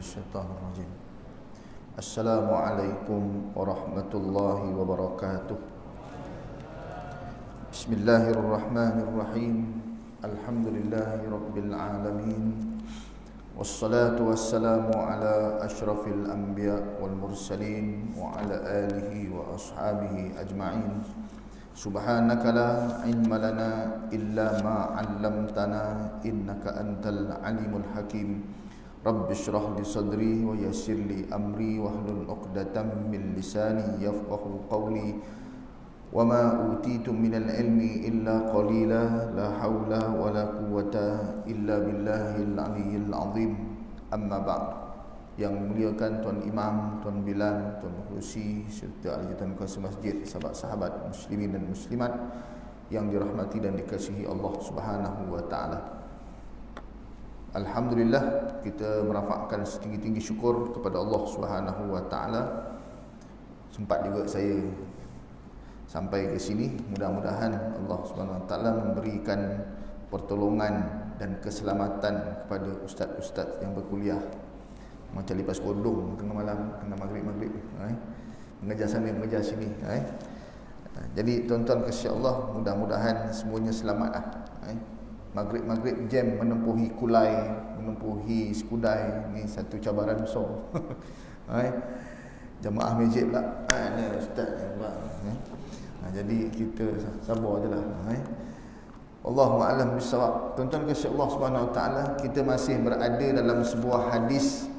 الشيطان الرجيم. السلام عليكم ورحمة الله وبركاته. بسم الله الرحمن الرحيم. الحمد لله رب العالمين، والصلاة والسلام على أشرف الأنبياء والمرسلين وعلى آله وأصحابه أجمعين. سبحانك لا علم لنا إلا ما علمتنا إنك أنت العليم الحكيم. رب اشرح لي صدري ويسر لي أمري واحلل عقدة من لساني يفقهوا قولي. وما أوتيتم من العلم إلا قليلا. لا حول ولا قوة إلا بالله العلي العظيم. أما بعد. Yang memuliakan Tuan Imam, Tuan Bilal, Tuan Husi serta ahli jawatan kuasa masjid, sahabat-sahabat muslimin dan muslimat yang dirahmati dan dikasihi Allah Subhanahu wa taala. Alhamdulillah, kita merafakkan setinggi-tinggi syukur kepada Allah Subhanahu wa taala. Sempat juga saya sampai ke sini, mudah-mudahan Allah Subhanahu wa taala memberikan pertolongan dan keselamatan kepada ustaz-ustaz yang berkuliah. Macam lipas kodong tengah malam, tengah maghrib mengejar sana, mengejar sini. Jadi tuan-tuan kasih Allah, mudah-mudahan semuanya selamat lah. Maghrib jam menempuhi Kulai, menempuhi Skudai, ni satu cabaran besar. Jamaah masjid pula, ni ustaz pula. Jadi kita sabar je lah. Allahu a'lam bissawab. Tuan-tuan kasih Allah Subhanahu wa taala, kita masih berada dalam sebuah hadis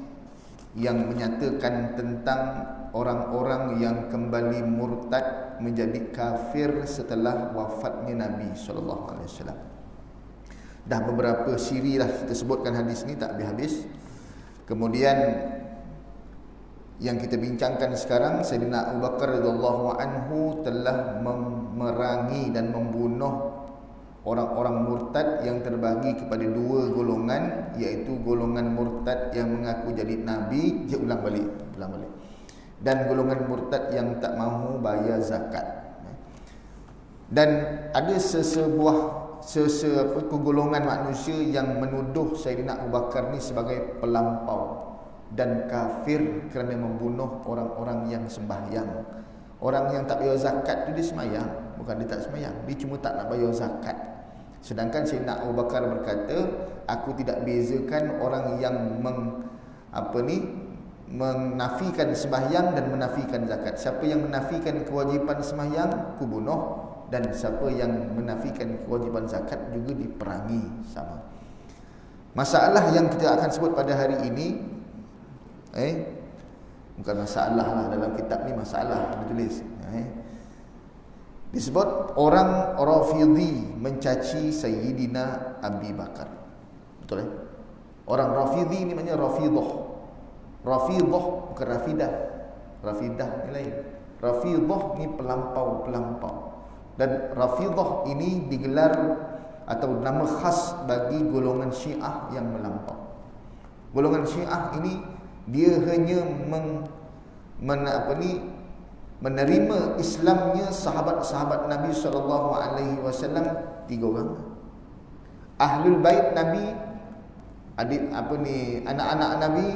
yang menyatakan tentang orang-orang yang kembali murtad menjadi kafir setelah wafatnya Nabi SAW. Dah beberapa siri lah kita sebutkan hadis ni, tak habis-habis. Kemudian yang kita bincangkan sekarang, Sayyidina Abu Bakar radhiyallahu anhu telah memerangi dan membunuh orang-orang murtad yang terbagi kepada dua golongan, iaitu golongan murtad yang mengaku jadi Nabi, ulang balik, dan golongan murtad yang tak mahu bayar zakat. Dan ada sesebuah golongan manusia yang menuduh Sayyidina Abu Bakar ni sebagai pelampau dan kafir kerana membunuh orang-orang yang sembahyang. Orang yang tak bayar zakat tu dia sembahyang, bukan dia tak sembahyang, dia cuma tak nak bayar zakat. Sedangkan Sayyidina Abu Bakar berkata, aku tidak bezakan orang yang menafikan sembahyang dan menafikan zakat. Siapa yang menafikan kewajipan sembahyang, aku bunuh, dan siapa yang menafikan kewajipan zakat juga diperangi sama. Masalah yang kita akan sebut pada hari ini, bukan masalah lah, dalam kitab ni masalah ditulis. Disebut orang Rafidhi mencaci Sayyidina Abi Bakar. Betul eh? Orang Rafidhi ni maknanya Rafidah. Rafidah bukan Rafidah. Rafidah ni lain. Rafidah ni pelampau-pelampau. Dan Rafidah ini digelar atau nama khas bagi golongan Syiah yang melampau. Golongan Syiah ini dia hanya menerima Islamnya sahabat-sahabat Nabi SAW 3 orang. Ahlul Bait Nabi, anak-anak Nabi,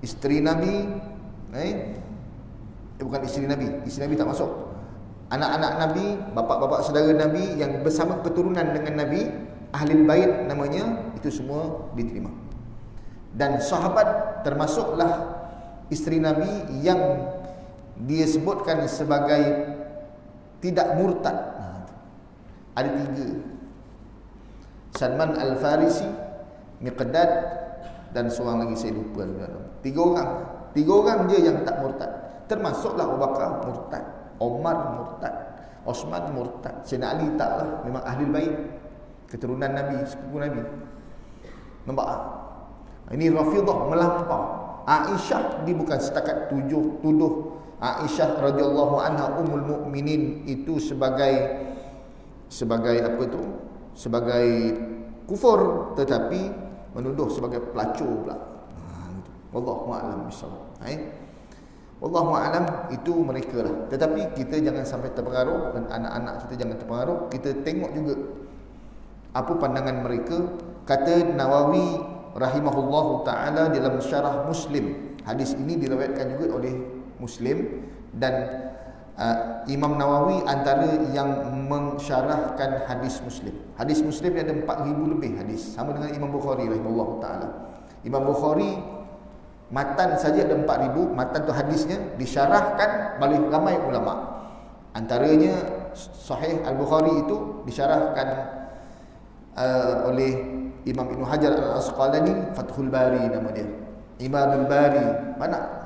isteri Nabi, bukan isteri Nabi tak masuk. Anak-anak Nabi, bapa-bapa saudara Nabi yang bersama keturunan dengan Nabi, Ahlul Bait namanya, itu semua diterima. Dan sahabat termasuklah isteri Nabi yang dia sebutkan sebagai tidak murtad. Ada 3. Salman Al-Farisi, Miqdad, dan seorang lagi saya lupa. 3 orang je yang tak murtad. Termasuklah Abu Bakar murtad, Omar murtad, Osman murtad, Sayyidina Ali taklah, memang ahli bait, keturunan Nabi, sepupu Nabi. Nampak tak? Ini Rafidah melampau. Aisyah dia bukan setakat tuduh Aisyah radhiyallahu anha ummul mukminin itu sebagai apa tu? Sebagai kufur, tetapi menuduh sebagai pelacur pula. Wallahu a'lam bissawab. Wallahu a'lam, itu mereka lah. Tetapi kita jangan sampai terpengaruh, dan anak-anak kita jangan terpengaruh. Kita tengok juga apa pandangan mereka. Kata Nawawi rahimahullahu taala dalam syarah Muslim. Hadis ini diriwayatkan juga oleh Muslim, dan Imam Nawawi antara yang mensyarahkan hadis Muslim. Hadis Muslim ada 4,000 lebih hadis, sama dengan Imam Bukhari rahimahullahu taala. Imam Bukhari matan saja ada 4,000, matan tu hadisnya disyarahkan oleh ramai ulama. Antaranya Sahih Al-Bukhari itu disyarahkan oleh Imam Ibn Hajar Al-Asqalani, Fathul Bari nama dia, Imamul Bari. Mana?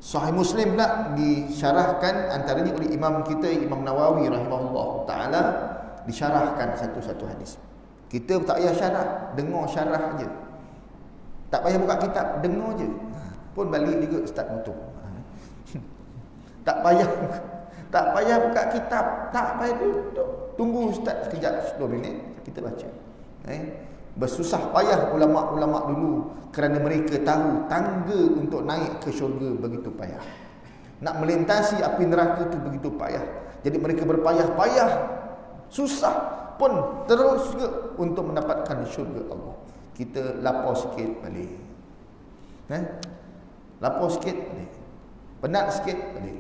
Sahih Muslim pula disyarahkan antaranya oleh imam kita Imam Nawawi rahimahullah taala, disyarahkan satu-satu hadis. Kita tak payah syarah, dengar syarah aje. Tak payah buka kitab, dengar je. Pun balik juga Ustaz Mutu. Tak payah buka kitab, tak payah duduk. Tunggu Ustaz sekejap 10 minit kita baca. Bersusah payah ulama-ulama dulu kerana mereka tahu tangga untuk naik ke syurga begitu payah. Nak melintasi api neraka itu begitu payah. Jadi mereka berpayah-payah, susah pun terus juga untuk mendapatkan syurga Allah. Kita lapor sikit balik. Lapor sikit balik. Penat sikit balik.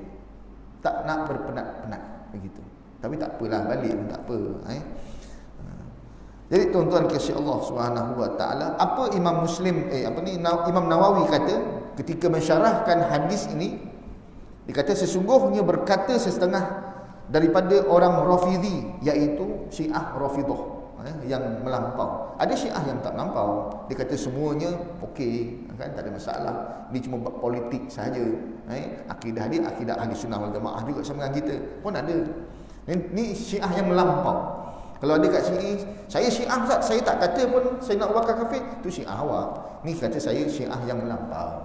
Tak nak berpenat-penat begitu. Tapi tak apalah, balik pun tak apa. Jadi tuan-tuan kasih Allah Subhanahu wa taala, apa Imam Muslim Imam Nawawi kata ketika mensyarahkan hadis ini, dia kata sesungguhnya berkata setengah daripada orang Rafidhi, iaitu Syiah Rafidah yang melampau. Ada Syiah yang tak melampau. Dia kata semuanya okey, kan, tak ada masalah. Dia cuma buat politik sahaja. Akidah dia akidah Ahli Sunnah wal Jamaah juga sama dengan kita. Pun ada. Ni Syiah yang melampau. Kalau ada kat sini, saya Syiah Ustaz, saya tak kata pun Sayyidina Abu Bakar kafir, tu Syiah awak. Ni kata saya Syiah yang melampau.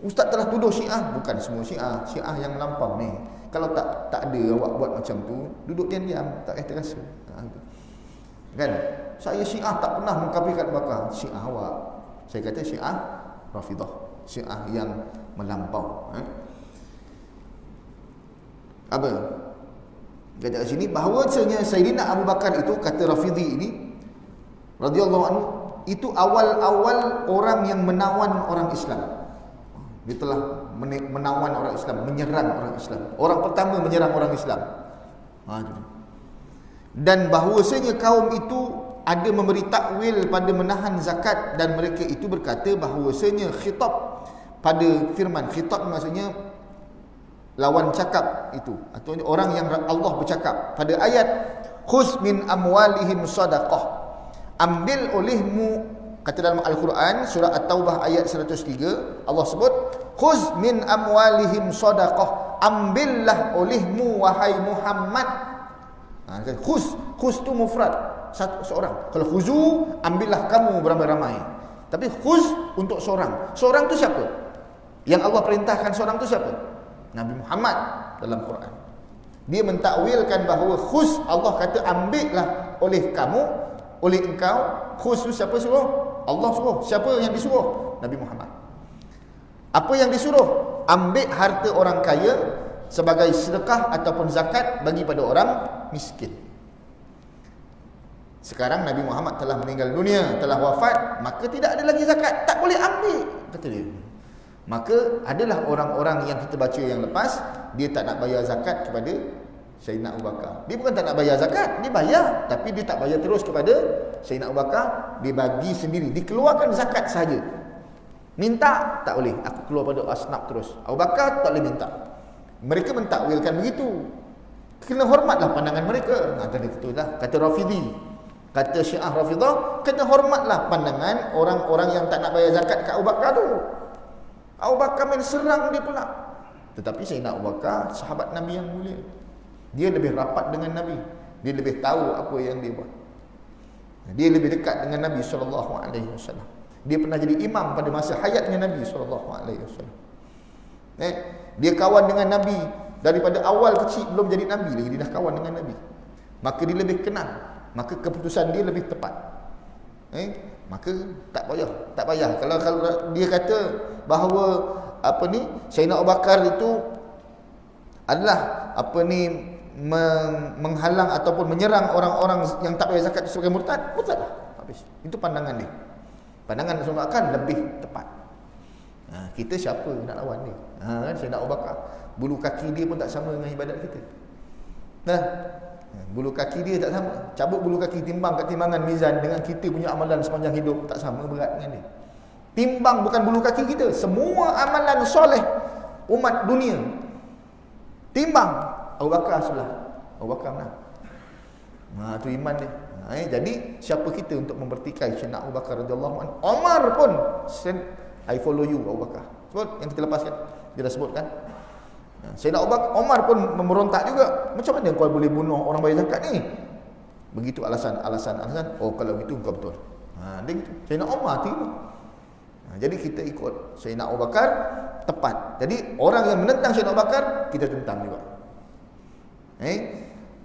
Ustaz telah tuduh Syiah, bukan semua Syiah, Syiah yang melampau ni. Kalau tak ada awak buat macam tu, duduk diam-diam, tak payah terasa. Kan? Saya Syiah tak pernah mengkafirkan Abu Bakar, Syiah awak. Saya kata Syiah Rafidah, Syiah yang melampau. Apa? Kata kat sini bahawasanya Sayyidina Abu Bakar itu, kata Rafidhi ini radhiyallahu anhu, itu awal-awal orang yang menawan orang Islam. Dia telah menawan orang Islam, menyerang orang Islam. Orang pertama menyerang orang Islam. Dan bahawasanya kaum itu ada memberi takwil pada menahan zakat, dan mereka itu berkata bahawasanya khitab pada firman, khitab maksudnya lawan cakap itu, atau orang yang Allah bercakap pada ayat khuz min amwalihim sadaqah, ambil olehmu, kata dalam Al-Quran surah At-Taubah ayat 103, Allah sebut khuz min amwalihim sadaqah, ambillah olehmu wahai Muhammad. Khuz tu mufrad, seorang. Kalau khuzu, ambillah kamu beramai-ramai. Tapi khuz untuk seorang. Seorang tu siapa? Yang Allah perintahkan seorang tu siapa? Nabi Muhammad dalam Quran. Dia mentakwilkan bahawa khus, Allah kata ambillah oleh kamu, oleh engkau. Khus tu siapa suruh? Allah suruh. Siapa yang disuruh? Nabi Muhammad. Apa yang disuruh? Ambil harta orang kaya sebagai sedekah ataupun zakat bagi pada orang miskin. Sekarang Nabi Muhammad telah meninggal dunia, telah wafat, maka tidak ada lagi zakat, tak boleh ambil, kata dia. Maka adalah orang-orang yang kita baca yang lepas, dia tak nak bayar zakat kepada Sayyidina Abu Bakar. Dia bukan tak nak bayar zakat, dia bayar, tapi dia tak bayar terus kepada Sayyidina Abu Bakar. Dia bagi sendiri, dikeluarkan zakat saja. Minta tak boleh, aku keluar pada asnaf terus. Abu Bakar tak boleh minta. Mereka mentakwilkan begitu. Kena hormatlah pandangan mereka. Kata betul lah, kata Rafidhi, kata Syiah Rafidah, kena hormatlah pandangan orang-orang yang tak nak bayar zakat kat Abu Bakar tu. Abu Bakar main serang dia pula. Tetapi Sayyidina Abu Bakar sahabat Nabi yang mulia. Dia lebih rapat dengan Nabi. Dia lebih tahu apa yang dia buat. Dia lebih dekat dengan Nabi SAW. Dia pernah jadi imam pada masa hayatnya Nabi SAW. Dia kawan dengan Nabi daripada awal kecil, belum jadi Nabi lagi, dia dah kawan dengan Nabi. Maka dia lebih kenal. Maka keputusan dia lebih tepat. Maka tak payah. Kalau dia kata bahawa Sayyidina Abu Bakar itu adalah menghalang ataupun menyerang orang-orang yang tak bayar zakat sebagai murtad, murtadlah. Habis. Itu pandangan dia. Pandangan Rasulullah kan lebih tepat. Kita siapa nak lawan dia? Kan Sayyidina Abu Bakar. Bulu kaki dia pun tak sama dengan ibadat kita. Bulu kaki dia tak sama. Cabut bulu kaki, timbang kat timbangan mizan dengan kita punya amalan sepanjang hidup, tak sama berat dengan dia. Timbang bukan bulu kaki kita, semua amalan soleh umat dunia. Timbang Abu Bakar sebelah. Abu Bakar menang. Tu iman dia. Jadi siapa kita untuk mempertikai Sayyidina Abu Bakar radhiyallahu anhu? Omar pun I follow you Abu Bakar. Sebut yang kita lepaskan. Dia dah sebutkan. Sayyidina Abu Bakar, Omar pun memberontak juga. Macam mana kau boleh bunuh orang bayar zakat ni? Begitu alasan. Oh, kalau gitu kau betul. Dia gitu. Sayyidina Omar terima. Jadi kita ikut Sayyidina Abu Bakar tepat. Jadi orang yang menentang Sayyidina Abu Bakar, kita tentang juga.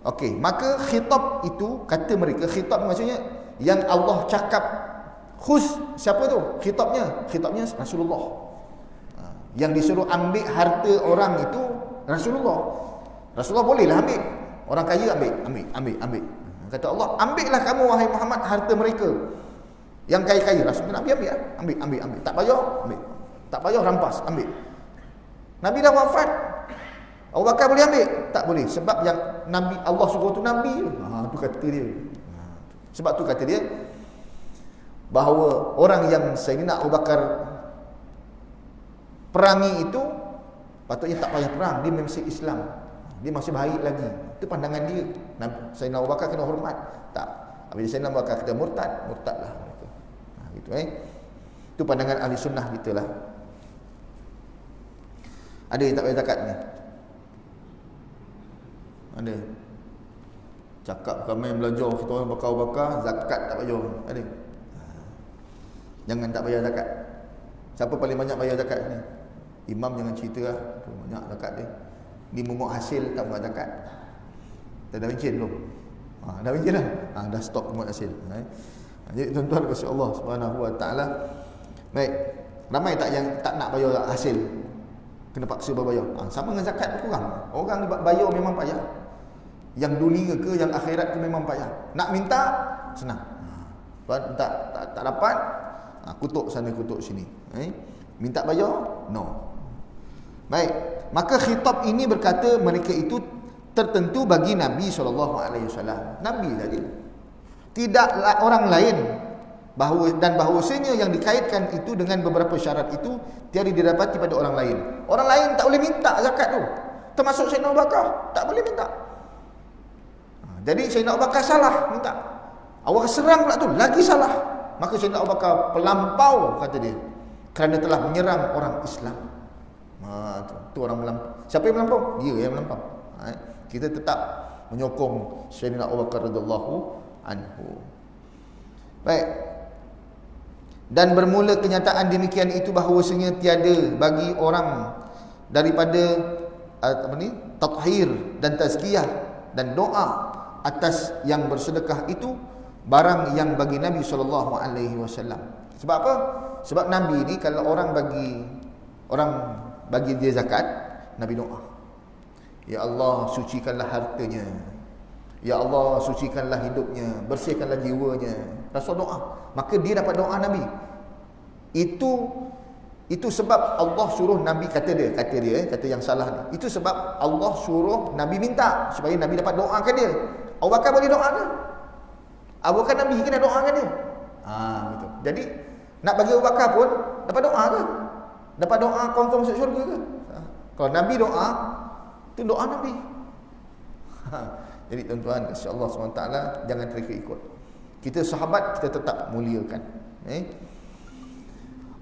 Okey, maka khitab itu, kata mereka, khitab maksudnya yang Allah cakap siapa tu? Khitabnya Rasulullah. Yang disuruh ambil harta orang itu Rasulullah. Rasulullah bolehlah ambil. Orang kaya ambil. Kata Allah, ambillah kamu wahai Muhammad harta mereka. Yang kaya-kaya, Rasulullah Nabi ambil. Tak payah ambil. Tak payah rampas, ambil. Nabi dah wafat. Abu Bakar boleh ambil? Tak boleh. Sebab yang Nabi Allah suruh tu Nabi je. Tu kata dia. Sebab tu kata dia bahawa orang yang Sayyidina Abu Bakar perangi itu patutnya tak payah perang, dia masih Islam, dia masih baik lagi. Itu pandangan dia. Sayyidina Abu Bakar kena hormat. Tak. Apabila Sayyidina Abu Bakar kata murtadlah mereka. Gitu Itu pandangan ahli sunnah kita lah. Ada yang tak bayar zakat ni? Ada. Cakap ramai belajar kita orang bakar zakat tak bayar. Ada. Jangan tak bayar zakat. Siapa paling banyak bayar zakat ni? Imam jangan cerita lah. Banyak zakat dia. Dia mungut hasil tak mungut zakat. Dah bincin belum? Dah bincin lah. Dah stop mungut hasil. Jadi tuan-tuan kasih Allah Subhanahu Wa Taala. Baik. Ramai tak yang tak nak bayar hasil? Kena paksa bayar. Sama dengan zakat kurang. Orang bayar memang payah. Yang dunia ke yang akhirat ke memang payah. Nak minta senang. Tak dapat, kutuk sana kutuk sini. Minta bayar? No. Baik. Maka khitab ini berkata mereka itu tertentu bagi Nabi SAW. Nabi saja. Tidak orang lain. Bahawasanya yang dikaitkan itu dengan beberapa syarat itu tiada didapati pada orang lain. Orang lain tak boleh minta zakat tu. Termasuk Sayyidina Abu Bakar, tak boleh minta. Jadi Sayyidina Abu Bakar salah minta. Awak serang pula tu, lagi salah. Maka Sayyidina Abu Bakar pelampau, kata dia, kerana telah menyerang orang Islam. Tu orang melampau. Siapa yang melampau? Dia yang melampau. Kita tetap menyokong Sayyidina Abu Bakar radhiyallahu anhu. Baik. Dan bermula kenyataan demikian itu bahawasanya tiada bagi orang daripada tathir dan tazkiyah dan doa atas yang bersedekah itu barang yang bagi Nabi SAW. Sebab apa? Sebab Nabi ni kalau orang bagi dia zakat, Nabi doa, ya Allah sucikanlah hartanya, ya Allah sucikanlah hidupnya, bersihkanlah jiwanya. Rasul doa, maka dia dapat doa Nabi. Itu sebab Allah suruh Nabi, kata yang salah ni. Itu sebab Allah suruh Nabi minta supaya Nabi dapat doakan dia. Abu Bakar boleh doa ke? Abu Bakar Nabi kena doakan dia. Gitu. Jadi nak bagi Abu Bakar pun dapat doa ke? Dapat doa confirm masuk syurga ke? Kalau Nabi doa, itu doa Nabi. Jadi tuan-tuan, insya-Allah SWT jangan terikut. Kita sahabat, kita tetap muliakan.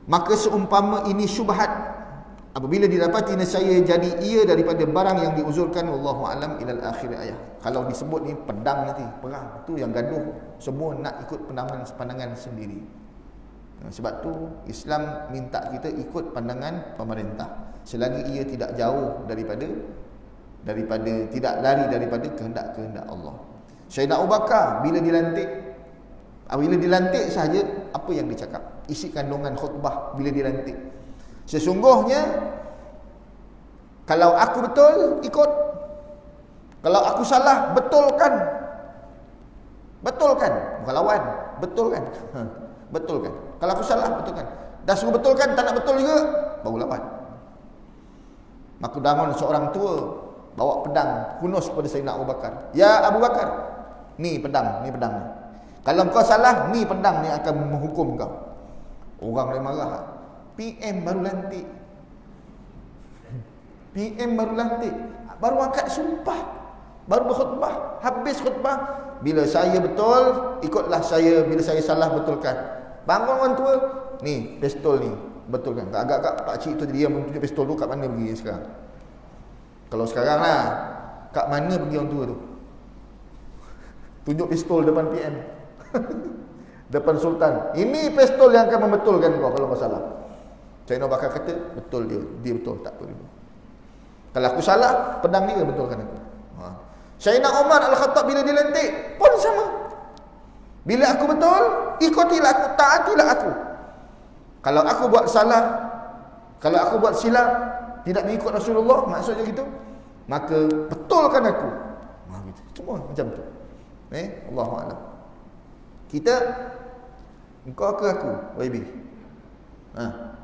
Maka seumpama ini syubhat, apabila didapati nescaya jadi ia daripada barang yang diuzurkan, wallahu alam, ilal akhir ayat. Kalau disebut ni pedang nanti, perang, tu yang gaduh, semua nak ikut pandangan sendiri. Sebab tu Islam minta kita ikut pandangan pemerintah selagi ia tidak jauh daripada tidak lari daripada kehendak Allah. Sayyidina Abu Bakar bila dilantik sahaja, apa yang dicakap? Isi kandungan khutbah bila dilantik. Sesungguhnya kalau aku betul, ikut. Kalau aku salah, betulkan. Bukan lawan. betul kan? Betul kan? Kalau aku salah, betul kan? Dah suruh betulkan, tak nak betul juga, baru lawan. Maka bangun seorang tua, bawa pedang, hunus kepada Sayyidina Abu Bakar. Ya Abu Bakar, ni pedang ni. Kalau kau salah, ni pedang ni akan menghukum kau. Orang lain marah. PM baru lantik. Baru angkat sumpah, baru berkhutbah, habis khutbah. Bila saya betul, ikutlah saya. Bila saya salah, betulkan. Bangun orang tua, ni pistol ni, betulkan. Agak-agak pakcik tu dia tunjuk pistol tu kat mana pergi sekarang. Kalau sekarang lah, kat mana pergi orang tua tu? Tunjuk pistol depan PM. Depan Sultan. Ini pistol yang akan membetulkan kau kalau kau salah. Sayyidina Abu Bakar kata, betul dia betul, tak apa dia. Kalau aku salah, pedang dia betulkan aku. Sayyidina Umar Al-Khattab bila dilantik pun sama. Bila aku betul, ikutilah aku, taatilah aku. Kalau aku buat salah, kalau aku buat silap, tidak mengikut Rasulullah, maksudnya gitu, maka betulkan aku. Gitu. Semua macam tu. Allahu a'lam. Kita, engkau ke aku, YB?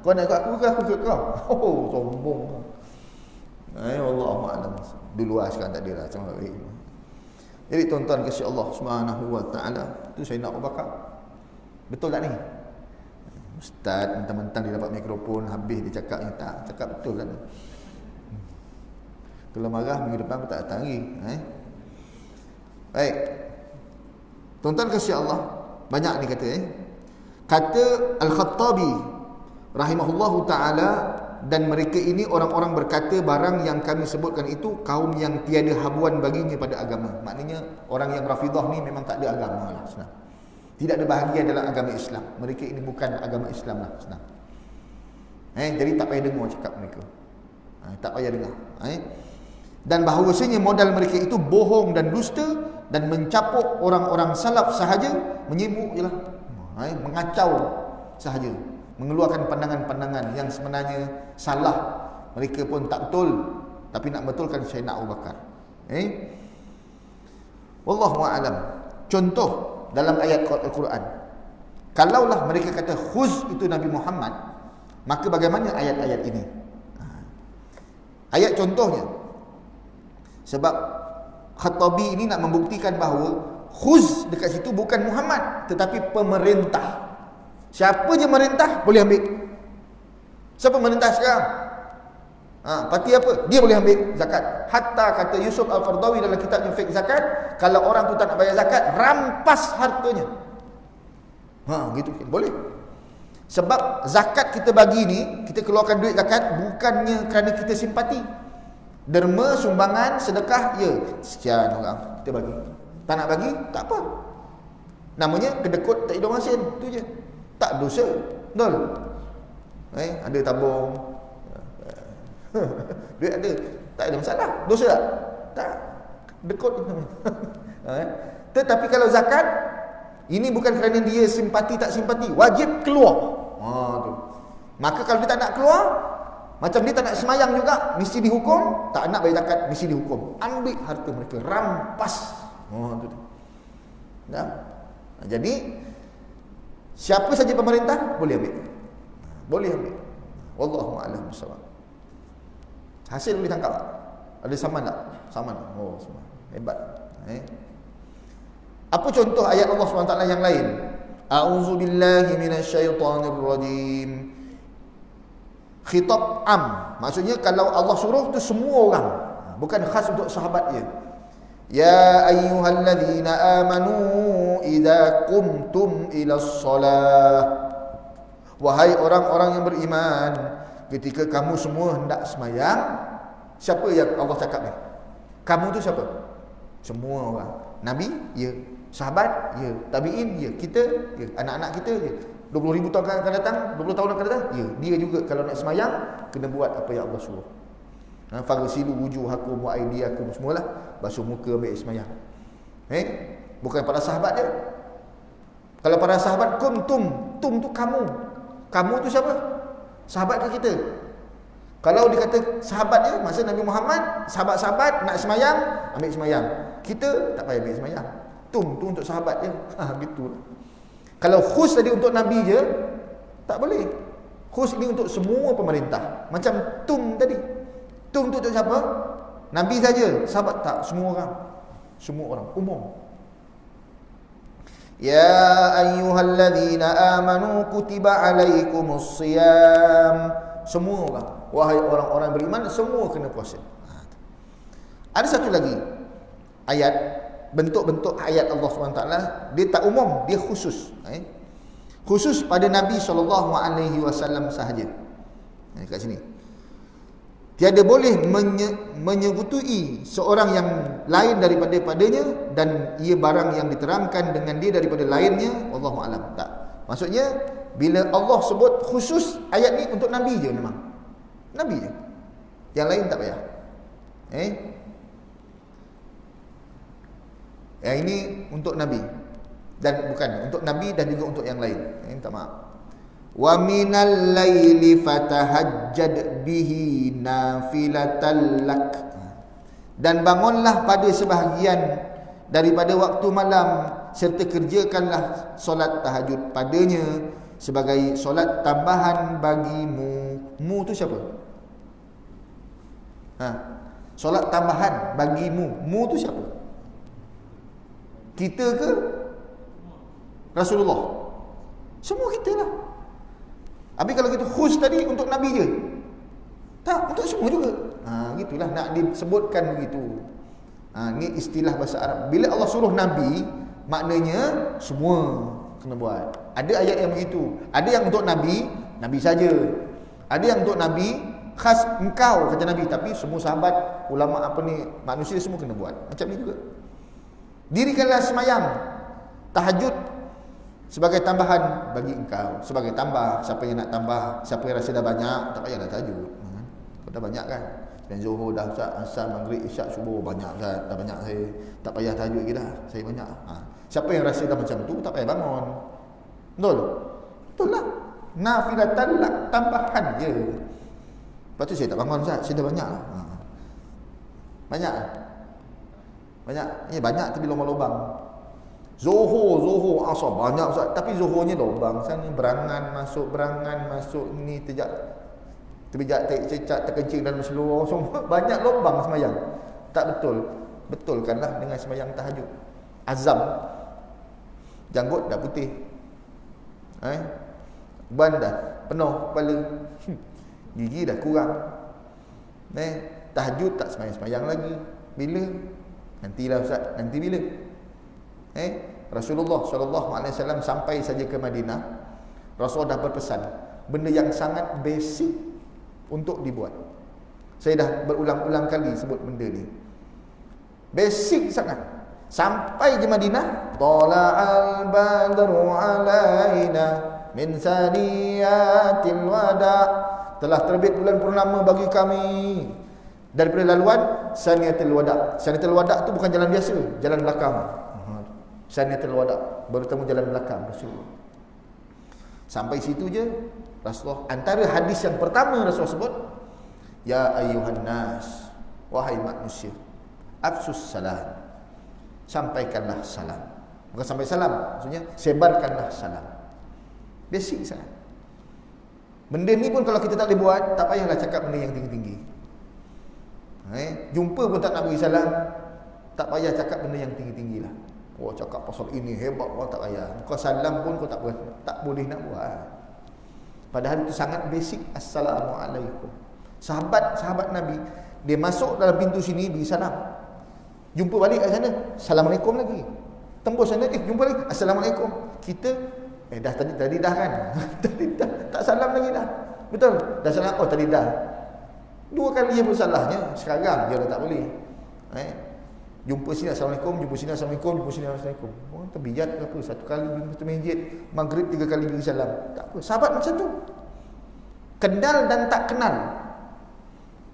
Kau nak ikut aku ke aku ikut kau? Oh, sombong. Wallahu a'lam. Dulu sekarang tak ada lah. Jadi tuan-tuan kasih Allah Subhanahu wa taala, tu Sayyidina Abu Bakar. Betul tak ni? Ustaz mentang-mentang dia dapat mikrofon, habis dia cakapnya tak. Cakap betul kan? Kalau marah minggu depan aku tak datang lagi. Baik. Tuan-tuan kasih Allah, banyak ni kata Kata Al-Khattabi rahimahullahu taala, dan mereka ini orang-orang berkata barang yang kami sebutkan itu kaum yang tiada habuan baginya pada agama. Maknanya orang yang Rafidah ni memang tak ada agama lah, senang. Tidak ada bahagian dalam agama Islam. Mereka ini bukan agama Islam lah, senang. Jadi tak payah dengar cakap mereka. Tak payah dengar. Dan bahawasanya modal mereka itu bohong dan dusta dan mencapuk orang-orang salaf sahaja, menyibuk je lah, mengacau sahaja, mengeluarkan pandangan-pandangan yang sebenarnya salah. Mereka pun tak betul, tapi nak betulkan Sayyidina Abu Bakar. Wallahu a'lam. Contoh dalam ayat Al-Quran, kalaulah mereka kata khuz itu Nabi Muhammad, maka bagaimana ayat-ayat ini? Ayat contohnya, sebab Khattabi ini nak membuktikan bahawa khuz dekat situ bukan Muhammad, tetapi pemerintah. Siapa je merintah boleh ambil. Siapa merintah sekarang? Parti apa? Dia boleh ambil zakat. Hatta kata Yusuf Al-Qaradawi dalam kitabnya Fiqh Zakat, kalau orang tu tak nak bayar zakat, rampas hartanya. Gitu boleh. Sebab zakat kita bagi ni, kita keluarkan duit zakat bukannya kerana kita simpati. Derma, sumbangan, sedekah, ya, sekian orang kita bagi. Tak nak bagi, tak apa. Namanya kedekut tak hidung asin, tu je. Tak dosa. Betul? Ada tabung. Duit ada, tak ada masalah. Dosa tak? Tak. Dekut tu namanya. Tetapi kalau zakat, ini bukan kerana dia simpati tak simpati, wajib keluar. Tu. Maka kalau dia tak nak keluar, macam dia tak nak semayang juga, mesti dihukum. Tak nak bayar zakat, mesti dihukum. Ambil harta mereka, rampas. Tu. Nah. Jadi siapa saja pemerintah boleh ambil. Boleh ambil. Wallahu a'lam bissawab. Hasil boleh tangkap tak? Ada saman tak? Saman. Oh, semua. Hebat. Apa contoh ayat Allah SWT yang lain? A'udzubillahi minasyaitonirrajim. Khitab am, maksudnya kalau Allah suruh tu semua orang, bukan khas untuk sahabat je. Ya ayyuhalladzina amanu idza qumtum ilas solah. Wahai orang-orang yang beriman, ketika kamu semua hendak semayang. Siapa yang Allah cakap ni? Kamu tu siapa? Semua orang. Nabi? Ya. Sahabat? Ya. Tabi'in? Ya. Kita? Ya. Anak-anak kita? Ya. 20,000 tahun akan datang, 20 tahun akan datang, ya, dia juga kalau nak semayang kena buat apa yang Allah suruh. Faghsilu wujuhakum wa aydiyakum, semualah basuh muka, ambil semayang. Bukan para sahabat dia. Kalau para sahabat tum tu kamu. Kamu tu siapa? Sahabat ke kita? Kalau dikata sahabat dia, masa Nabi Muhammad, sahabat-sahabat nak semayang, ambil semayang. Kita tak payah ambil semayang. Tum tu untuk sahabat dia. Gitulah. Kalau khus tadi untuk Nabi je, tak boleh. Khus ini untuk semua pemerintah. Macam TUM tadi. TUM untuk siapa? Nabi saja, sahabat tak, semua orang. Semua orang, umum. Ya ayyuhalladzina amanu kutiba alaikumus siyam. Semua orang, wahai orang-orang beriman, semua kena puasa. Ada satu lagi ayat, bentuk-bentuk ayat Allah SWT, dia tak umum, dia khusus. Khusus pada Nabi SAW sahaja. Kat sini. Tiada boleh menyebutui seorang yang lain daripada padanya, dan ia barang yang diterangkan dengan dia daripada lainnya, wallahu a'lam. Tak. Maksudnya bila Allah sebut khusus ayat ni untuk Nabi je memang. Nabi je. Yang lain tak payah. Yang ini untuk Nabi, dan bukan untuk Nabi dan juga untuk yang lain. Minta maaf. Wa minal laili fatahajjad bihi nafilatan lak. Dan bangunlah pada sebahagian daripada waktu malam, serta kerjakanlah solat tahajud padanya sebagai solat tambahan bagimu. Mu tu siapa? Solat tambahan bagimu. Mu tu siapa? Kita ke Rasulullah? Semua kita lah. Habis kalau kita khus tadi untuk Nabi je, tak, untuk semua juga. Gitulah nak disebutkan begitu. Ni istilah bahasa Arab. Bila Allah suruh Nabi, maknanya semua kena buat. Ada ayat yang begitu. Ada yang untuk Nabi, Nabi saja. Ada yang untuk Nabi, khas engkau kata Nabi, tapi semua sahabat, ulama apa ni, manusia semua kena buat. Macam ni juga. Dirikanlah semayang tahajud sebagai tambahan bagi engkau. Sebagai tambah. Siapa yang nak tambah, siapa yang rasa dah banyak, tak payah dah tahajud. Kau dah banyak kan? Dan Zuhur dah Ustaz, Asar, Maghrib, Isyak, Subuh banyak Ustaz, dah banyak saya. Tak payah tahajud lagi dah, saya banyak. Siapa yang rasa dah macam tu, tak payah bangun. Betul? Betul lah. Nafilatan lak, tambahan je. Lepas tu saya tak bangun Ustaz, saya dah banyak lah. Banyak lah. Banyak. Banyak tapi lubang-lubang. Zuhur, Asar banyak Ustaz, tapi zuhurnya lubang. Sana berangan masuk ni terbijak, cecak, terkencing dalam seluruh semua. Banyak lubang semayang. Tak betul. Betulkanlah dengan semayang tahajud. Azam. Janggut dah putih. Ban dah penuh kepala. Gigi dah kurang. Tahajud tak semayang-semayang lagi. Bila? Nantilah Ustaz. Nanti bila? Rasulullah SAW sampai saja ke Madinah, Rasulullah dah berpesan benda yang sangat basic untuk dibuat. Saya dah berulang-ulang kali sebut benda ni. Basic sangat. Sampai di Madinah, tala'al badru alaina min saniyatil wada. Telah terbit bulan purnama bagi kami daripada laluan saniyatil wada. Saniyatil wada tu bukan jalan biasa, jalan belakang. Saniyatul wada, bertemu jalan belakang Rasulullah. Sampai situ je Rasulullah. Antara hadis yang pertama Rasulullah sebut, ya ayyuhan nas, wahai manusia, afsus salam, sampaikanlah salam. Bukan sampai salam, maksudnya sebarkanlah salam. Basic sangat. Benda ni pun kalau kita tak boleh buat, tak payahlah cakap benda yang tinggi-tinggi. Jumpa pun tak nak beri salam, tak payah cakap benda yang tinggi-tinggi lah. Cakap pasal ini hebat, tak payah. Kau salam pun kau tak boleh nak buat. Padahal itu sangat basic. Assalamualaikum. Sahabat Nabi, dia masuk dalam pintu sini beri salam, jumpa balik kat sana, Assalamualaikum lagi. Tembus sana, jumpa lagi, Assalamualaikum. Kita dah tadi dah kan. Tadi dah tak salam lagi dah. Betul? Dah salam, tadi dah. 2 kali je pun salahnya. Sekarang dia dah tak boleh. Jumpa sini Assalamualaikum, jumpa sini Assalamualaikum, jumpa sini Assalamualaikum. Orang terbijat ke apa? 1 kali jumpa satu masjid, Maghrib 3 kali beri salam. Tak apa. Sahabat macam tu. Kenal dan tak kenal.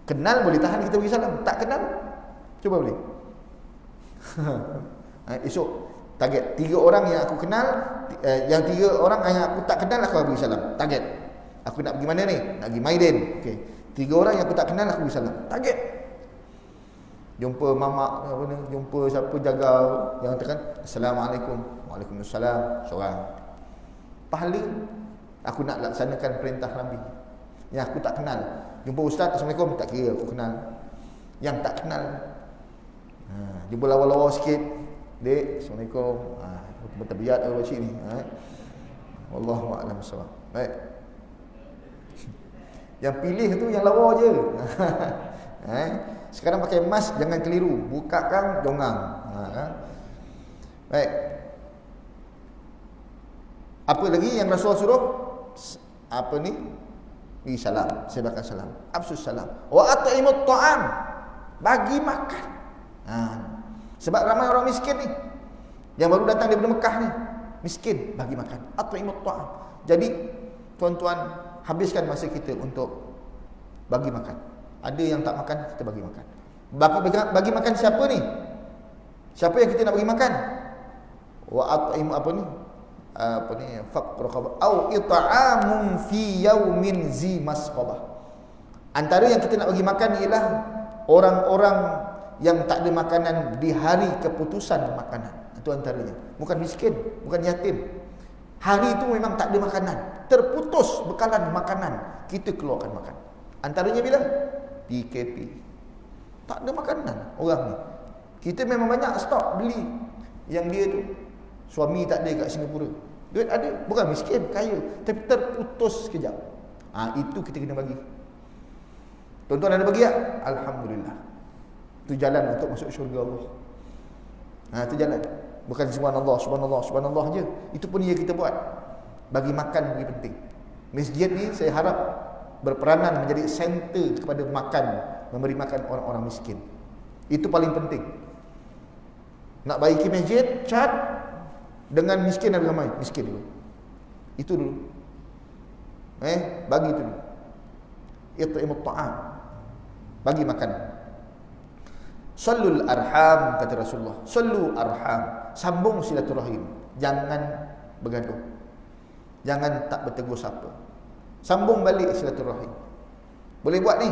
Kenal boleh tahan kita beri salam. Tak kenal, cuba boleh. Esok target 3 orang yang aku kenal, yang 3 orang yang aku tak kenal aku beri salam. Target. Aku nak pergi mana ni? Nak pergi Maiden. Okey. 3 orang yang aku tak kenal aku beri salam. Target. Jumpa mamak apa ni, jumpa siapa jaga yang tekan Assalamualaikum, Waalaikumsalam, seorang. pahala aku nak laksanakan perintah Nabi. Yang aku tak kenal, jumpa ustaz, Assalamualaikum, tak kira aku kenal. Yang tak kenal, jumpa lawa-lawa sikit, dek, Assalamualaikum, bertabiat apa cik ni, wallahu a'lam bissawab. Baik. Yang pilih tu yang lawa je. Sekarang pakai mask, jangan keliru, buka kang dongang. Baik. Apa lagi yang Rasul suruh? Apa ni? Bagi salam, sebarkan salam. Afsus salam. Wa at'imut ta'am. Bagi makan. Sebab ramai orang miskin ni, yang baru datang daripada Mekah ni, miskin, bagi makan. At'imut ta'am. Jadi, tuan-tuan, habiskan masa kita untuk bagi makan. Ada yang tak makan, kita bagi makan. Bagi makan siapa ni? Siapa yang kita nak bagi makan? Wa at'im faqr qabah au it'amun fi yaumin zi masqabah. Antara yang kita nak bagi makan ialah orang-orang yang tak ada makanan di hari keputusan makanan. Itu antaranya. Bukan miskin, bukan yatim. Hari itu memang tak ada makanan, terputus bekalan makanan, kita keluarkan makan. Antaranya bila? PKP. Tak ada makanan orang ni. Kita memang banyak stok beli. Yang dia tu suami tak ada kat Singapura, duit ada, bukan miskin, kaya, tapi terputus sekejap. Itu kita kena bagi. Tuan-tuan ada bagi tak? Alhamdulillah. Itu jalan untuk masuk syurga Allah. Itu jalan. Bukan subhanallah, subhanallah, subhanallah je. Itu pun yang kita buat. Bagi makan lebih penting. Masjid ni saya harap berperanan menjadi center kepada makan, memberi makan orang-orang miskin. Itu paling penting. Nak baiki masjid, cat dengan miskin ada ramai, miskin dulu. Itu dulu. Bagi itu dulu. It'imut ta'am. Bagi makan. Sallul arham, kata Rasulullah. Sallu arham. Sambung silaturahim. Jangan bergaduh. Jangan tak bertegur sapa. Sambung balik silaturahim. Boleh buat ni.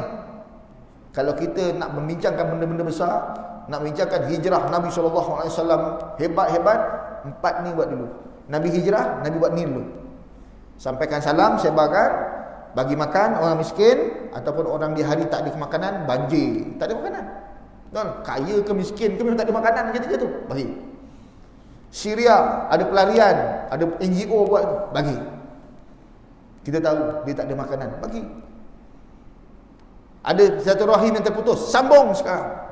Kalau kita nak membincangkan benda-benda besar, nak bincangkan hijrah Nabi SAW hebat-hebat, 4 ni buat dulu. Nabi hijrah, Nabi buat ni dulu. Sampaikan salam, sebarkan, bagi makan orang miskin, ataupun orang di hari tak ada makanan, banjir, tak ada makanan. Kaya ke miskin ke memang tak ada makanan, je tu, bagi. Syria ada pelarian, ada NGO buat, bagi. Kita tahu dia tak ada makanan, bagi. Ada satu rahim yang terputus, sambung sekarang.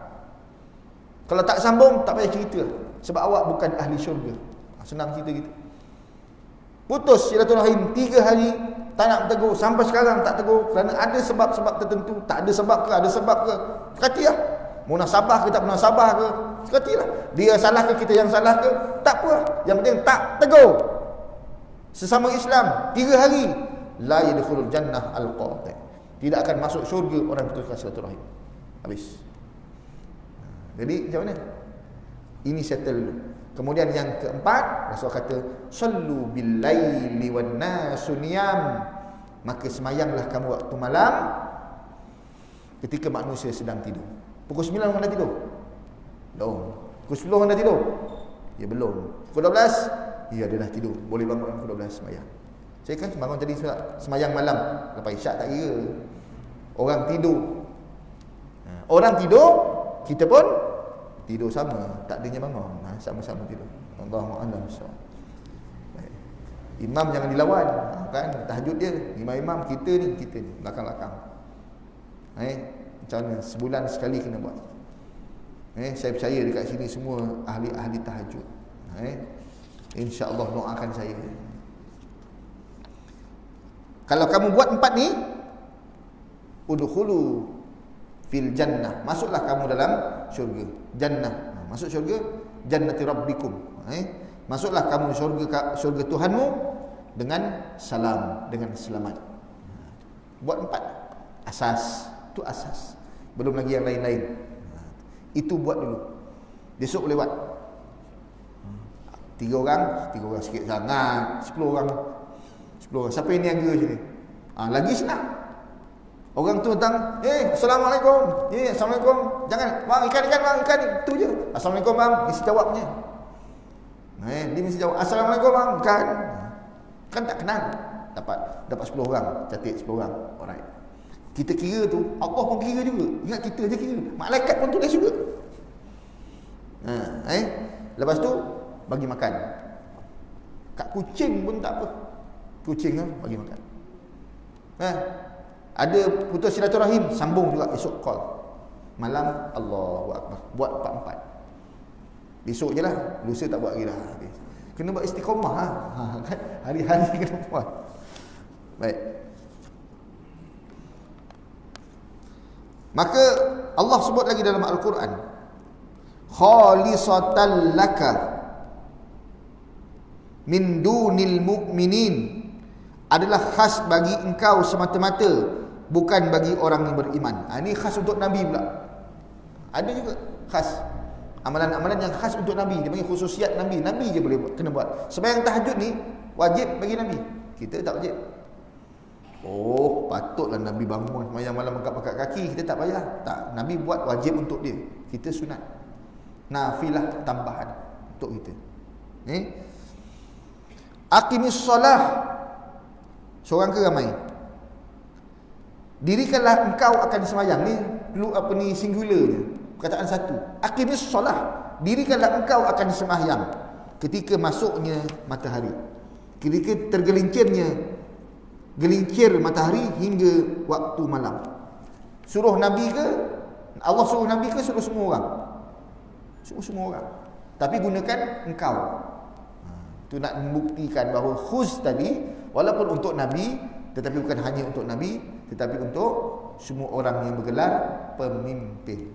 Kalau tak sambung, tak payah cerita. Sebab awak bukan ahli syurga. Senang cerita gitu. Putus silaturahim 3 hari, tak nak tegur. Sampai sekarang tak tegur kerana ada sebab-sebab tertentu. Tak ada sebab ke, ada sebab ke, sekati lah. Munasabah ke tak munasabah ke, sekati lah. Dia salah ke, kita yang salah ke, tak apa. Yang penting tak tegur. Sesama Islam 3 hari, la yadkhulul jannah al-qati'. Tidak akan masuk syurga orang putuskan silaturahim. Habis. Jadi macam mana? Ini settle dulu. Kemudian yang keempat, Rasul kata, sallu bil laili wan nasu niyam. Maka semayanglah kamu waktu malam ketika manusia sedang tidur. Pukul 9 orang dah tidur? Belum. Pukul 10 orang dah tidur? Ya belum. Pukul 12? Ya dia dah tidur. Boleh bangun pukul 12 semayang. Saya kan bangun tadi semayang malam, lepas isyak tak kira. Orang tidur. Orang tidur, kita pun tidur sama, tak adanya bangun. Sama-sama tidur. Allahu a'lam bissawab. Imam jangan dilawan, kan? Tahajud dia, imam-imam, kita ni belakang-belakang. Macam mana? Sebulan sekali kena buat. Saya percaya dekat sini semua ahli-ahli tahajud. InsyaAllah doakan saya. Kalau kamu buat 4 ni, udkhulu fil jannah, masuklah kamu dalam syurga. Jannah, masuk syurga, jannati rabbikum. Masuklah kamu syurga Tuhanmu dengan salam, dengan selamat. Buat 4. Asas, itu asas. Belum lagi yang lain-lain. Itu buat dulu. Besok boleh buat. 3 orang sikit sangat. 10 orang. Siapa yang niaga sini? Lagi senang. Orang tu datang, Assalamualaikum. Assalamualaikum. Jangan, bang, ikan bang, ikan. Itu je. Assalamualaikum bang, mesti jawabnya. Dia mesti jawab, Assalamualaikum bang, ikan. Kan tak kenal. Dapat 10 orang, cantik 10 orang. Alright. Kita kira tu, Allah pun kira juga. Ingat kita je kira. Malaikat pun tulis juga. Lepas tu bagi makan. Kat kucing pun tak apa. Kucing kan bagi makan. Ada putus silaturahim, sambung juga esok call. Malam Allahu Akbar. Buat 4-4. Besok je lah. Lusa tak buat lagi dah. Kena buat istiqamah kan? Hari-hari kena buat. Baik. Maka Allah sebut lagi dalam Al-Quran, khalisatan laka min dunil mu'minin, adalah khas bagi engkau semata-mata, bukan bagi orang yang beriman. Ini khas untuk Nabi pula. Ada juga khas amalan-amalan yang khas untuk Nabi. Dia panggil khususiat Nabi. Nabi je boleh buat, kena buat. Sembahyang tahajud ni wajib bagi Nabi. Kita tak wajib. Oh, patutlah Nabi bangun sembahyang malam angkat-angkat kaki, kita tak payah. Tak, Nabi buat wajib untuk dia. Kita sunat. Nafilah tambahan untuk kita. Aqimis solah. Seorang ke ramai? Dirikanlah engkau akan sembahyang. Ni perlu apa ni, singular je. Perkataan satu. Aqimis solah. Dirikanlah engkau akan sembahyang ketika masuknya matahari, ketika gelincir matahari hingga waktu malam. Suruh Nabi ke? Allah suruh Nabi ke suruh semua orang? Suruh semua orang. Tapi gunakan engkau. Itu nak membuktikan bahawa khus tadi walaupun untuk Nabi, tetapi bukan hanya untuk Nabi, tetapi untuk semua orang yang bergelar pemimpin.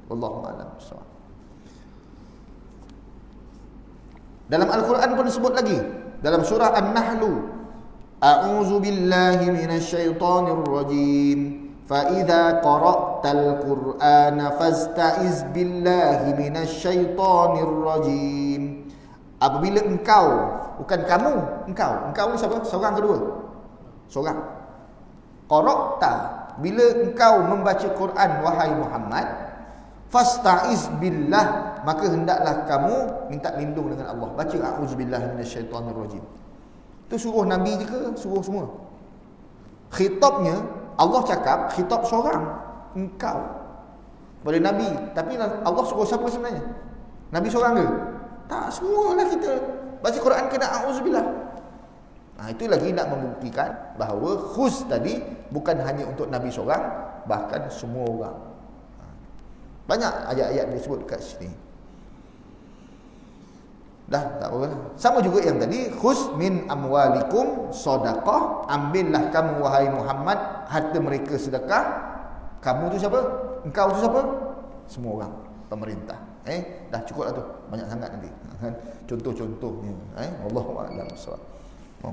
Wallahu a'lam bissawab. Dalam Al-Quran pun disebut lagi dalam surah An-Nahl, a'udzu billahi minasyaitonir rajim, fa idza qara'tal qur'ana fasta'iz billahi minasyaitonir rajim. Apabila engkau, bukan kamu, engkau ni siapa? Seorang kedua? Seorang. Qara'ta, bila engkau membaca Quran wahai Muhammad, fasta'iz billah, maka hendaklah kamu minta lindung dengan Allah. Baca a'udzu billahi minasyaitonir rajim. Itu suruh Nabi je ke suruh semua? Khitabnya Allah cakap khitab seorang, engkau, pada Nabi. Tapi Allah suruh siapa sebenarnya? Nabi seorang ke? Tak, semualah kita baca Quran kena a'udzubillah. Itu lagi nak membuktikan bahawa khus tadi bukan hanya untuk Nabi seorang, bahkan semua orang. Banyak ayat-ayat disebut kat sini. Dah, tak apa. Sama juga yang tadi, khus min amwalikum sadaqah, ambillah kamu wahai Muhammad harta mereka sedekah. Kamu tu siapa? Engkau tu siapa? Semua orang, pemerintah. Dah cukup lah tu. Banyak sangat nanti. Contoh-contohnya. Wallahu a'lam bissawab.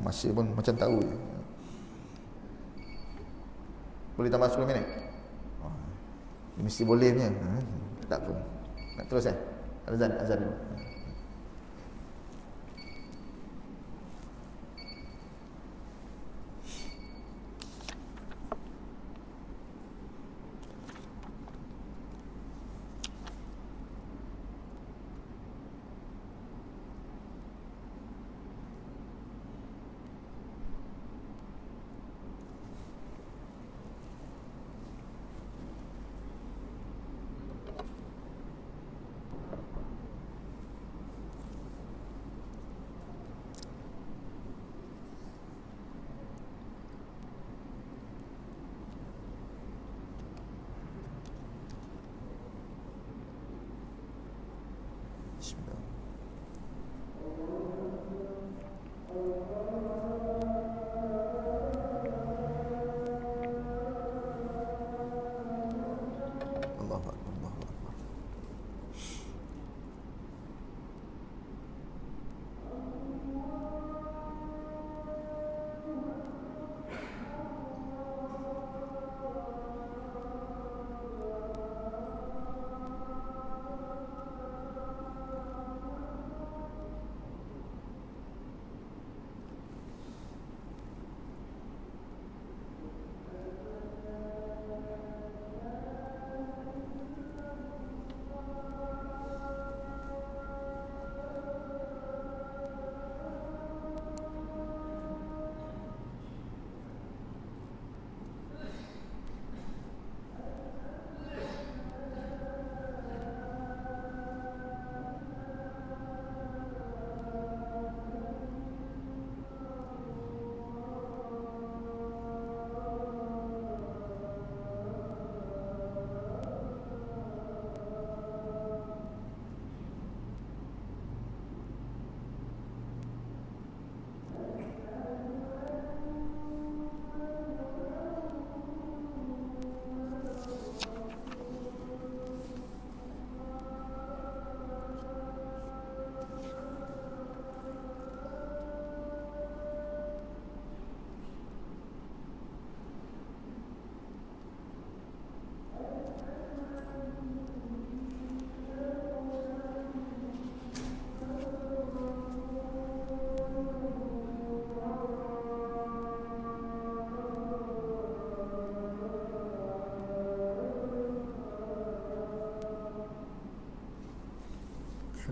Masih pun macam tahu je. Boleh tambah 10 minit? Mesti boleh punya. Tak apa. Nak terus azan dulu.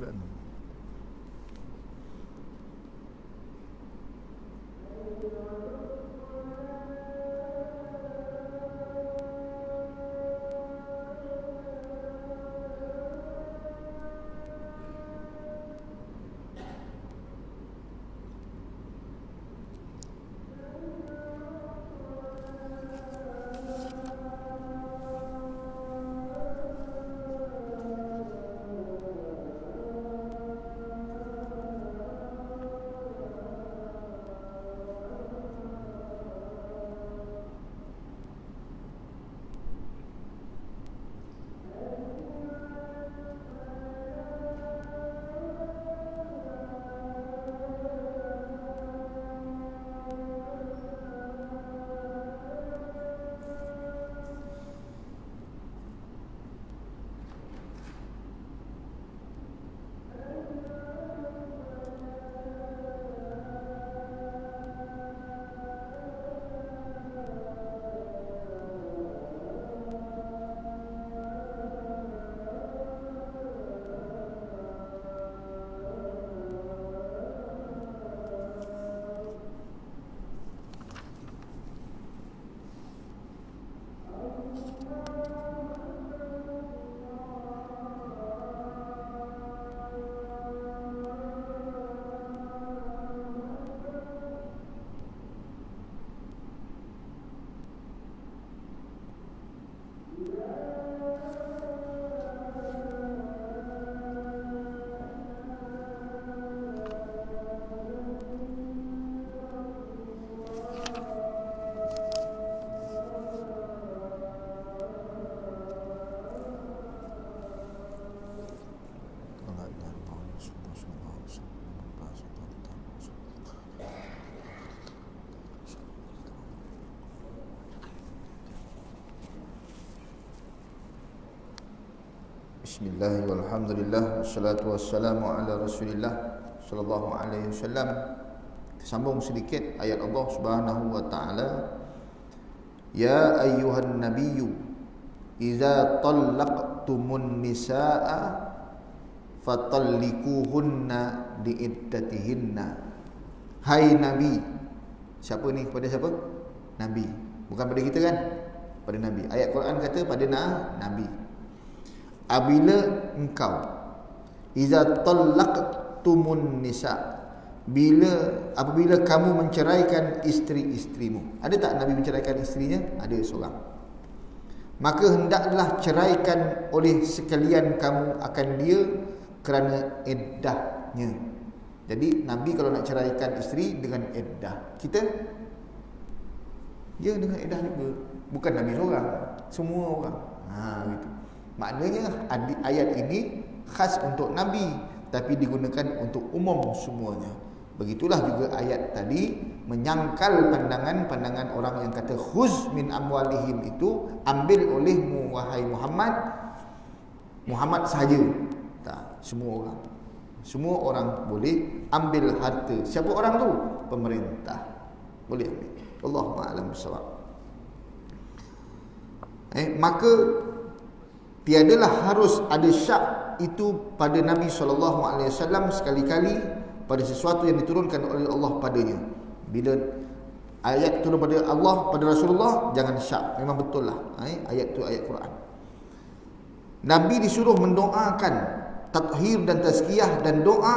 Silakan. Bismillah walhamdulillah wassalatu wassalamu ala Rasulillah sallallahu alaihi wasallam. Sambung sedikit ayat Allah Subhanahu wa taala. Ya ayyuhan nabiyyu idza talaqtumun nisaa fatallikuhunna liiddatihinna. Hai nabi. Siapa ni? Kepada siapa? Nabi. Bukan pada kita kan? Pada nabi. Ayat Quran kata pada nabi. Apabila engkau iza talaqtumun nisa, apabila kamu menceraikan isteri-isterimu. Ada tak Nabi menceraikan isterinya? Ada seorang. Maka hendaklah ceraikan oleh sekalian kamu akan dia kerana iddahnya. Jadi Nabi kalau nak ceraikan isteri dengan iddah. Kita dia dengan iddah juga. Bukan Nabi seorang, semua orang. Gitu. Maknanya ayat ini khas untuk Nabi, tapi digunakan untuk umum semuanya. Begitulah juga ayat tadi menyangkal pandangan orang yang kata khuz min amwalihim itu ambil olehmu wahai Muhammad sahaja. Tak, semua orang boleh ambil harta. Siapa orang tu? Pemerintah boleh ambil. Wallahu a'lam bissawab. Maka tiadalah harus ada syak itu pada Nabi SAW sekali-kali pada sesuatu yang diturunkan oleh Allah padanya. Bila ayat turun pada Allah, pada Rasulullah, jangan syak. Memang betul lah. Ayat tu ayat Quran. Nabi disuruh mendoakan tathir dan tazkiyah dan doa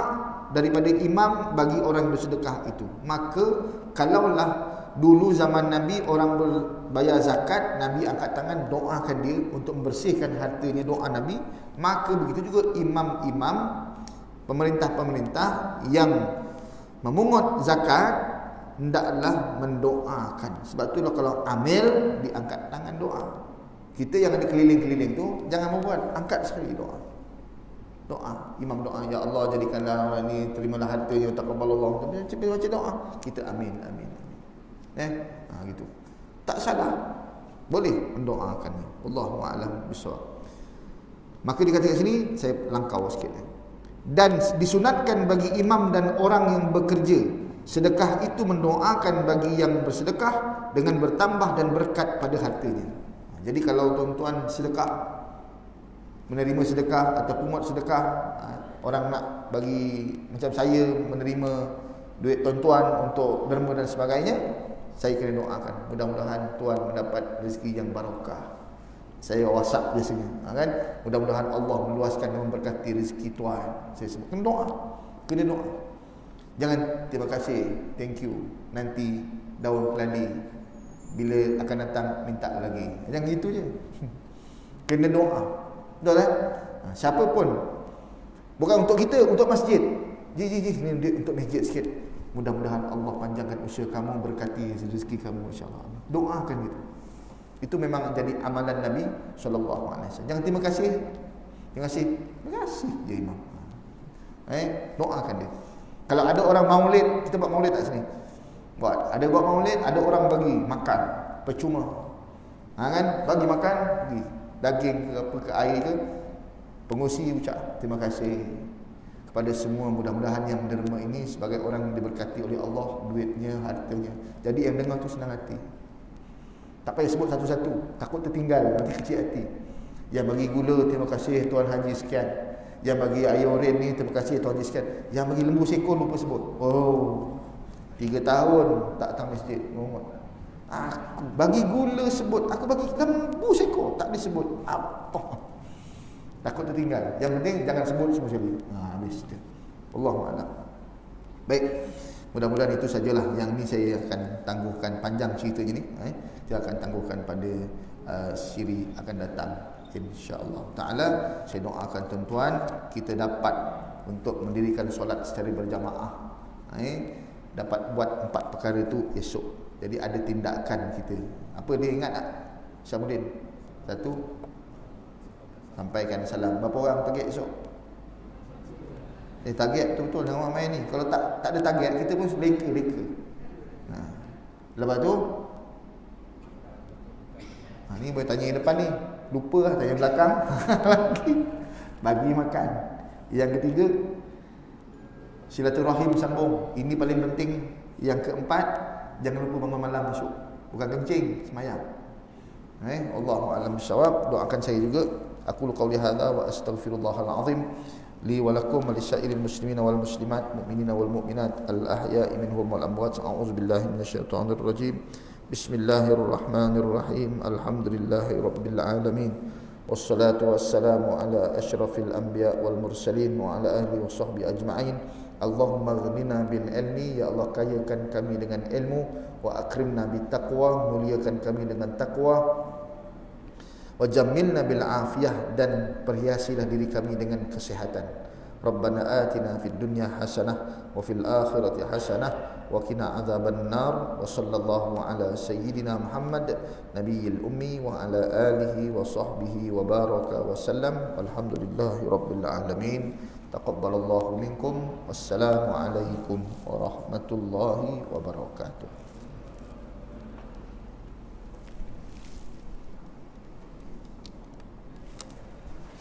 daripada imam bagi orang yang bersedekah itu. Maka kalaulah dulu zaman Nabi orang bayar zakat, Nabi angkat tangan doakan dia untuk membersihkan hartanya, doa Nabi. Maka begitu juga imam-imam, pemerintah-pemerintah yang memungut zakat hendaklah mendoakan. Sebab itulah kalau amil diangkat tangan doa. Kita yang ada keliling-keliling tu jangan membuat, angkat sekali doa. Doa, imam doa, ya Allah jadikanlah orang ni, terimalah hartanya, taqabbalallah. Baca doa, kita amin. Gitu. Tak salah. Boleh mendoakannya. Wallahu a'lam bissawab. Maka dikatakan sini, saya langkau sikit. Dan disunatkan bagi imam dan orang yang bekerja sedekah itu mendoakan bagi yang bersedekah dengan bertambah dan berkat pada hartanya. Jadi kalau tuan-tuan sedekah, menerima sedekah atau pungut sedekah, orang nak bagi macam saya menerima duit tuan-tuan untuk derma dan sebagainya, saya kena doakan mudah-mudahan tuan mendapat rezeki yang barakah. Saya WhatsApp biasanya, kan? Mudah-mudahan Allah meluaskan dan memberkati rezeki tuan. Saya sebut kena doa. Kena doa. Jangan terima kasih, thank you, nanti daun keladi bila akan datang minta lagi. Jangan gitu je. Kena doa. Betul kan? Siapa pun, bukan untuk kita, untuk masjid. Ni duit untuk masjid sikit. Mudah-mudahan Allah panjangkan usia kamu, berkati rezeki kamu insya-Allah. Doakan gitu. Itu memang jadi amalan Nabi SAW. Jangan terima kasih. Terima kasih. Terima kasih je imam. Doakan dia. Kalau ada orang maulid, kita buat maulid tak sini? Buat. Ada buat maulid, ada orang bagi makan percuma. Kan? Bagi makan, bagi daging ke apa ke air ke, pengusi ucap terima kasih kepada semua, mudah-mudahan yang derma ini sebagai orang yang diberkati oleh Allah, duitnya, hartanya. Jadi yang dengar tu senang hati. Tak payah sebut satu-satu, takut tertinggal, nanti kecil hati. Yang bagi gula, terima kasih Tuan Haji sekian. Yang bagi air oren ni, terima kasih Tuan Haji sekian. Yang bagi lembu sekor, lupa sebut. 3 tahun tak datang masjid. Aku bagi gula sebut, aku bagi lembu sekor tak disebut. Apa? Takut tertinggal. Yang penting jangan sebut semua sekali. Habis dia. Allahuakbar. Baik. Mudah-mudahan itu sajalah yang ni saya akan tangguhkan, panjang ceritanya ni. Saya akan tangguhkan pada siri akan datang insya-Allah taala. Saya doakan tuan-tuan kita dapat untuk mendirikan solat secara berjamaah. Dapat buat 4 perkara itu esok. Jadi ada tindakan kita. Apa dia ingat tak? Syamuddin. 1, sampaikan salam. Berapa orang target esok? Target betul-betul dengan orang main ni. Kalau tak ada target, kita pun leka-leka. Lepas tu ni boleh tanya yang depan ni. Lupa lah tanya belakang. Lagi bagi makan. Yang ketiga, silaturahim sambung. Ini paling penting. Yang keempat, jangan lupa bangun malam esok. Bukan kencing, semayang. Allahu a'lam bissawab. Doakan saya juga. Aku qauli hadza wa astaghfirullahal azim li wa lakum wa lisairil muslimina wal muslimat mu'minina wal mu'minat al ahya'i minhum wal amwat. A'udzubillahi minasyaitonir rajim. Bismillahirrahmanirrahim. Alhamdulillahirabbil alamin. Wassalatu wassalamu ala asyrafil anbiya wal mursalin wa ala alihi wa sahbihi ajma'in. Allahumma ghnina bil ilmi, ya Allah kayakan kami dengan ilmu, wa akrimna bit taqwa, muliakan kami dengan takwa, wa jammilna bil afiyah, dan perhiasilah diri kami dengan kesehatan. Rabbana atina fid dunya hasanah wa fil akhirati hasanah wa qina adzaban nar. Wa sallallahu ala sayyidina Muhammad nabiyil ummi wa ala alihi wa sahbihi wa baraka wa sallam. Alhamdulillahi rabbil alamin. Taqabbalallahu minkum. Wassalamu alaikum warahmatullahi wabarakatuh.